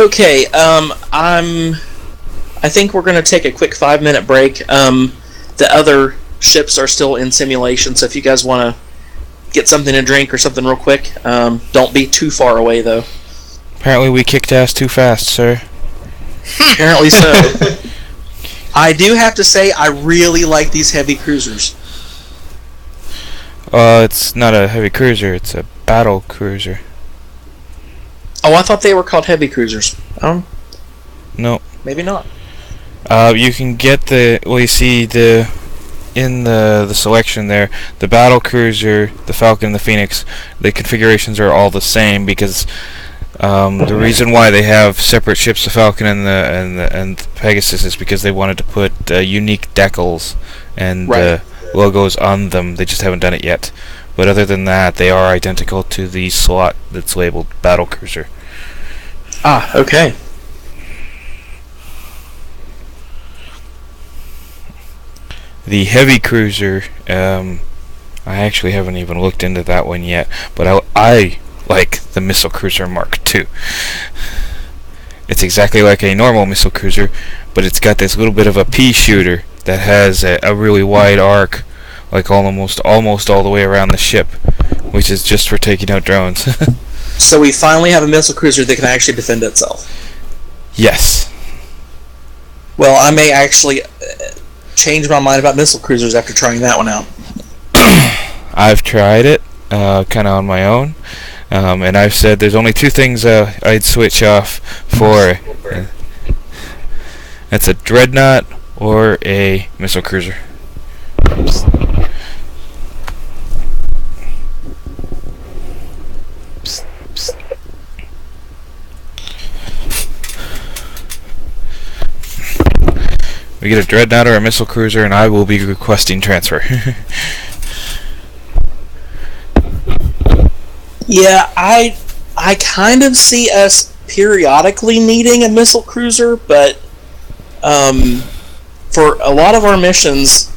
Okay, I think we're going to take a quick 5-minute break. The other ships are still in simulation, so if you guys want to get something to drink or something real quick, don't be too far away, though. Apparently we kicked ass too fast, sir. Apparently so. I do have to say, I really like these heavy cruisers. It's not a heavy cruiser, it's a battle cruiser. Oh, I thought they were called heavy cruisers. No. Maybe not. You can get you see in the selection there, the battle cruiser, the Falcon, the Phoenix, the configurations are all the same because the reason why they have separate ships, the Falcon and the Pegasus, is because they wanted to put unique decals and logos on them. They just haven't done it yet. But other than that, they are identical to the slot that's labeled battle cruiser. Ah, okay. The heavy cruiser, I actually haven't even looked into that one yet, but I like the missile cruiser Mark II. It's exactly like a normal missile cruiser, but it's got this little bit of a pea shooter that has a really wide arc, like almost all the way around the ship, which is just for taking out drones. So we finally have a missile cruiser that can actually defend itself. Yes. Well, I may actually change my mind about missile cruisers after trying that one out. I've tried it, kind of on my own, and I've said there's only two things I'd switch off for. That's a dreadnought or a missile cruiser. We get a dreadnought or a missile cruiser, and I will be requesting transfer. Yeah, I kind of see us periodically needing a missile cruiser, but for a lot of our missions,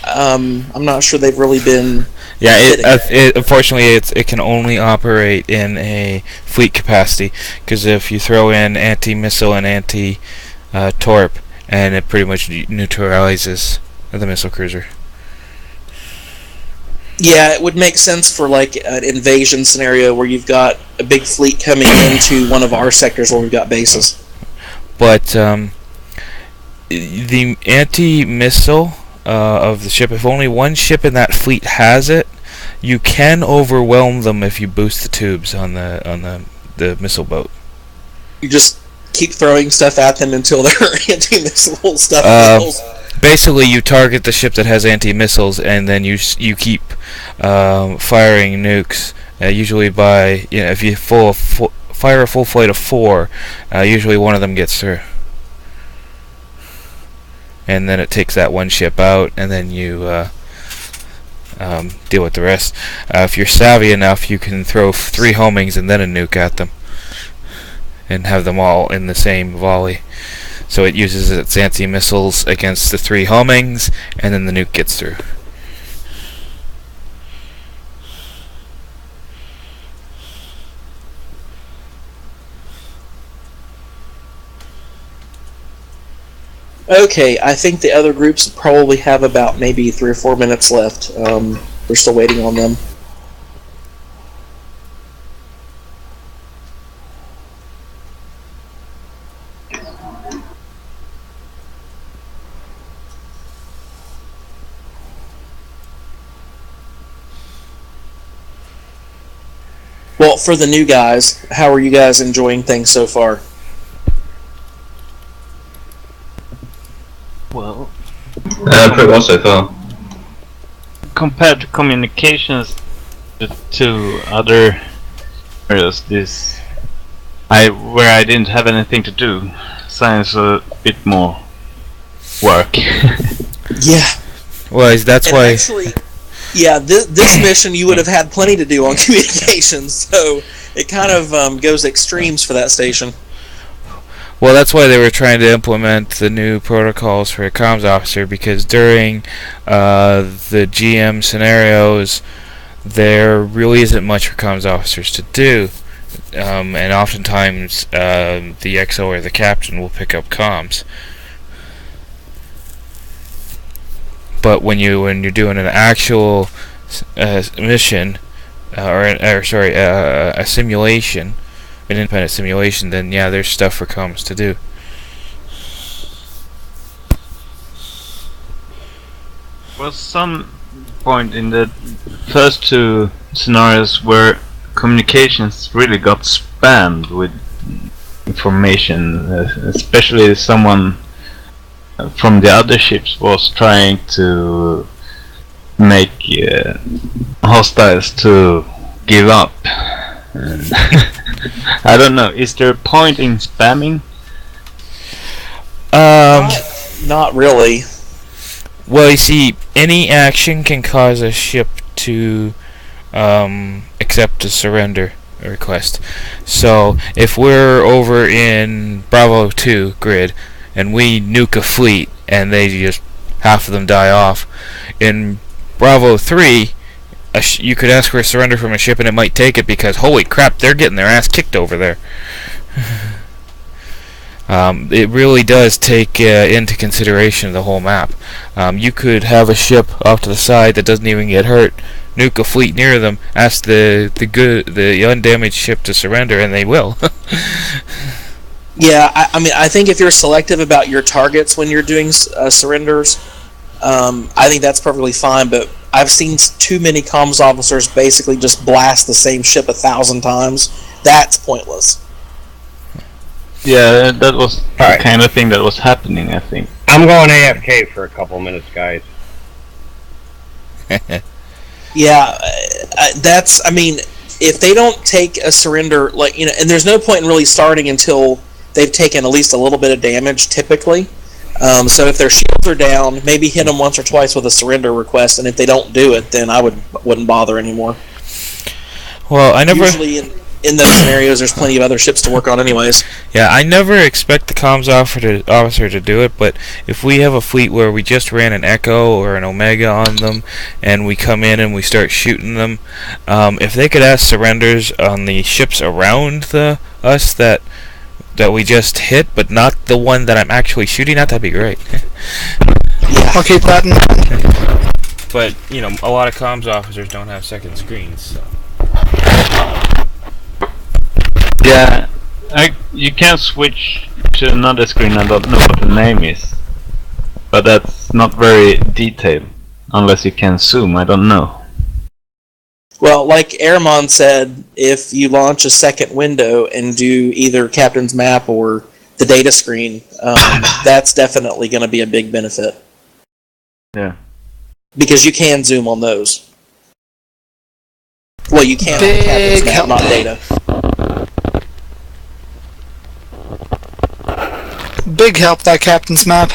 I'm not sure they've really been. Yeah, unfortunately, it can only operate in a fleet capacity, because if you throw in anti-missile and anti-torp, and it pretty much neutralizes the missile cruiser. Yeah, it would make sense for like an invasion scenario where you've got a big fleet coming into one of our sectors where we've got bases. But the anti-missile of the ship, if only one ship in that fleet has it, you can overwhelm them if you boost the tubes on the missile boat. You just keep throwing stuff at them until their anti-missile stuff fails. Basically, you target the ship that has anti-missiles, and then you keep firing nukes. Usually by if you fire a full flight of 4, usually one of them gets through, and then it takes that one ship out, and then you deal with the rest. If you're savvy enough, you can throw 3 homings and then a nuke at them, and have them all in the same volley. So it uses its anti-missiles against the 3 homings, and then the nuke gets through. Okay, I think the other groups probably have about maybe 3 or 4 minutes left. We're still waiting on them. Well, for the new guys, how are you guys enjoying things so far? Well, pretty well so far. Compared to communications to other areas, where I didn't have anything to do, science a bit more work. Yeah. Well, that's why. Actually, yeah, this mission you would have had plenty to do on communications, so it kind of goes extremes for that station. Well, that's why they were trying to implement the new protocols for a comms officer, because during the GM scenarios, there really isn't much for comms officers to do. and oftentimes the XO or the captain will pick up comms. But when you're doing an actual mission, a simulation, an independent simulation, then yeah, there's stuff for comms to do. Was some point in the first two scenarios where communications really got spammed with information, especially someone from the other ships was trying to make hostiles to give up. I don't know, is there a point in spamming? Not really. Well, you see, any action can cause a ship to accept a surrender request. So, if we're over in Bravo 2 grid, and we nuke a fleet, and they just, half of them die off, in Bravo 3, you could ask for a surrender from a ship, and it might take it because, holy crap, they're getting their ass kicked over there. It really does take into consideration the whole map. You could have a ship off to the side that doesn't even get hurt, nuke a fleet near them, ask the undamaged ship to surrender, and they will. Yeah, I mean, I think if you're selective about your targets when you're doing surrenders, I think that's perfectly fine. But I've seen too many comms officers basically just blast the same ship 1,000 times. That's pointless. Yeah, that was the Alright. kind of thing that was happening, I think. I'm going AFK for a couple minutes, guys. Yeah, that's. I mean, if they don't take a surrender, like, you know, and there's no point in really starting until they've taken at least a little bit of damage, typically. So if their shields are down, maybe hit them once or twice with a surrender request, and if they don't do it, then I wouldn't bother anymore. Well, I never. Usually in those scenarios, there's plenty of other ships to work on, anyways. Yeah, I never expect the comms officer to do it, but if we have a fleet where we just ran an Echo or an Omega on them, and we come in and we start shooting them, if they could ask surrenders on the ships around us that we just hit, but not the one that I'm actually shooting at, that'd be great. I'll keep that in mind. But, you know, a lot of comms officers don't have second screens, so. Yeah, you can switch to another screen. I don't know what the name is, but that's not very detailed, unless you can zoom. I don't know. Well, like Airmon said, if you launch a second window and do either Captain's Map or the data screen, that's definitely going to be a big benefit. Yeah. Because you can zoom on those. Well, you can on Big Captain's Map, help. not data. Big help, that captain's map.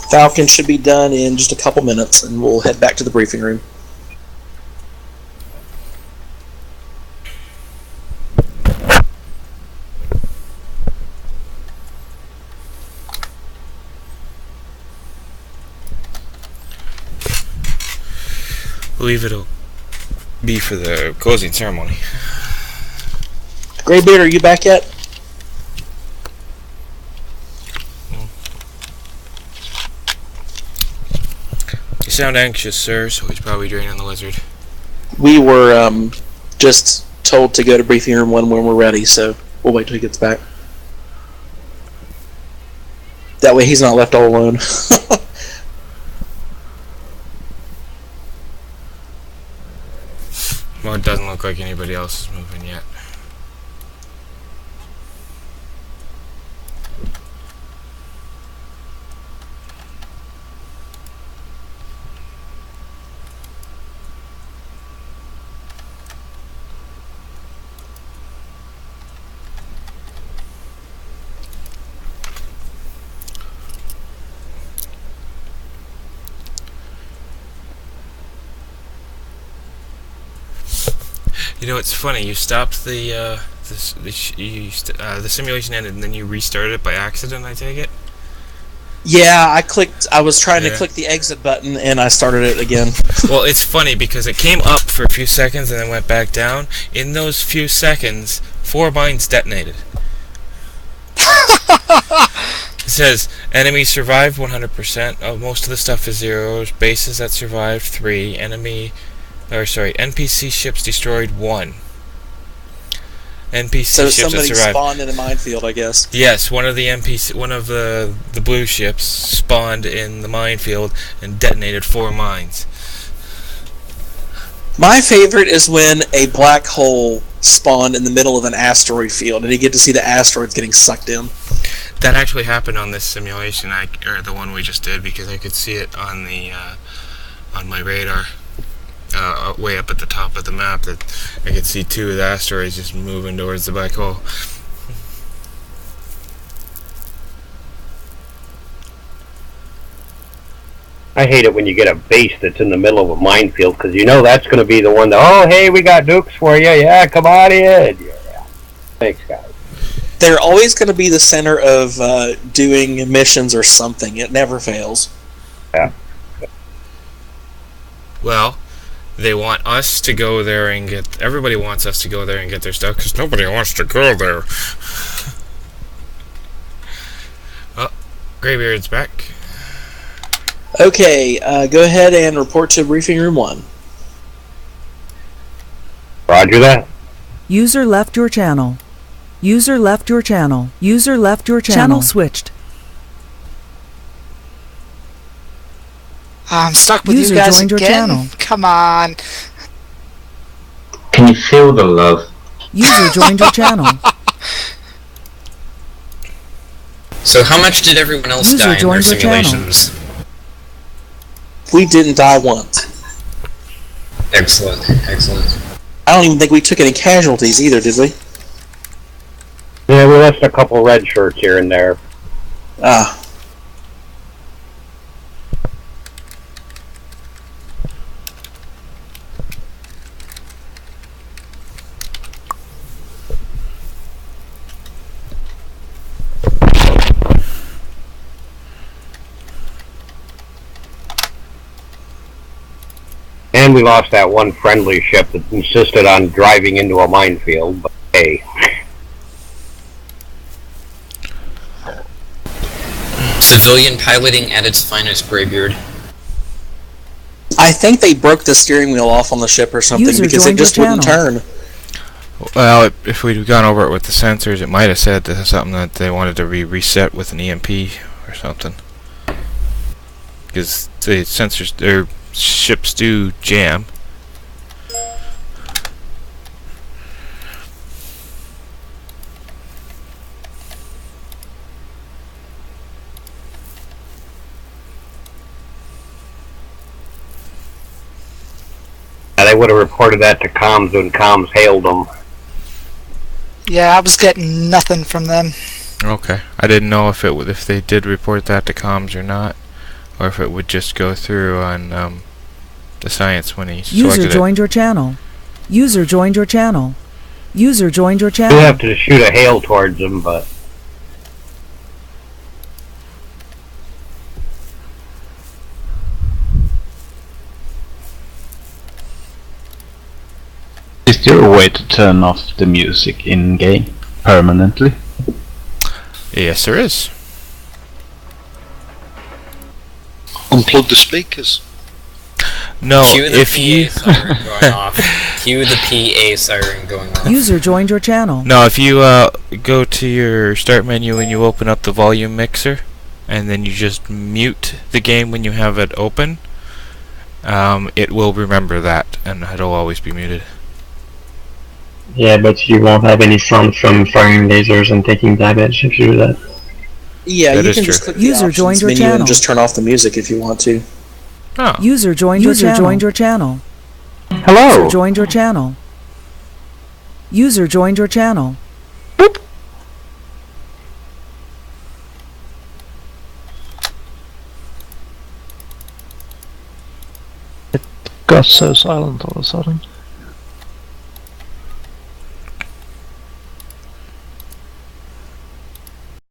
Falcon should be done in just a couple minutes, and we'll head back to the briefing room. Believe it'll be for the closing ceremony. Greybeard, are you back yet? You sound anxious, sir, so he's probably draining the lizard. We were just told to go to briefing room 1 when we're ready, so we'll wait till he gets back. That way he's not left all alone. Well, it doesn't look like anybody else is moving yet. You know, it's funny. You stopped the simulation ended, and then you restarted it by accident. I take it. Yeah, I was trying to Yeah. click the exit button, and I started it again. Well, it's funny because it came up for a few seconds and then went back down. In those few seconds, 4 mines detonated. It says enemies survived 100%. Oh, most of the stuff is zeros. Bases that survived 3. NPC ships destroyed 1. NPC So ships that somebody survived. spawned in a minefield, I guess. Yes, one of the blue ships spawned in the minefield and detonated 4 mines. My favorite is when a black hole spawned in the middle of an asteroid field, and you get to see the asteroids getting sucked in. That actually happened on this simulation, or the one we just did, because I could see it on the on my radar, way up at the top of the map. That I could see 2 of the asteroids just moving towards the black hole. I hate it when you get a base that's in the middle of a minefield, because you know that's going to be the one that, oh, hey, we got nukes for you. Yeah, come on in. Yeah. Thanks, guys. They're always going to be the center of doing missions or something. It never fails. Yeah. Well, they want us to go there and get... Everybody wants us to go there and get their stuff, because nobody wants to go there. Oh, Greybeard's back. Okay, go ahead and report to Briefing Room 1. Roger that. User left your channel. User left your channel. User left your channel. Channel switched. I'm stuck with User you guys joined your again. channel. Come on. Can you feel the love? User joined your channel. So how much did everyone else User die in their joined your channel. simulations? We didn't die once. Excellent, excellent. I don't even think we took any casualties either, did we? Yeah, we left a couple red shirts here and there. Ah. And we lost that one friendly ship that insisted on driving into a minefield, but hey. Civilian piloting at its finest, Greybeard. I think they broke the steering wheel off on the ship or something User because it joined your just wouldn't turn. Well, if we'd gone over it with the sensors, it might have said that something that they wanted to reset with an EMP or something. Because the sensors, their ships do jam. They would have reported that to comms when comms hailed them. Yeah, I was getting nothing from them. Okay, I didn't know if if they did report that to comms or not, or if it would just go through on the science when he selected User joined your channel. User joined your channel. User joined your You channel. have to shoot a hail towards them, but Is there a way to turn off the music in-game permanently? Yes, there is. Unplug the speakers. No, Cue the if you PA siren going off. Cue the PA siren going off. User joined your channel. no, if you go to your start menu and you open up the volume mixer, and then you just mute the game when you have it open, it will remember that, and it'll always be muted. Yeah, but you won't have any sound from firing lasers and taking damage if you do that. Yeah, That you is can true. just click the User options joined your menu channel. and just turn off the music if you want to. Oh, User joined your channel. Joined your channel. hello. User joined your channel. User joined your channel. Got so silent all of a sudden.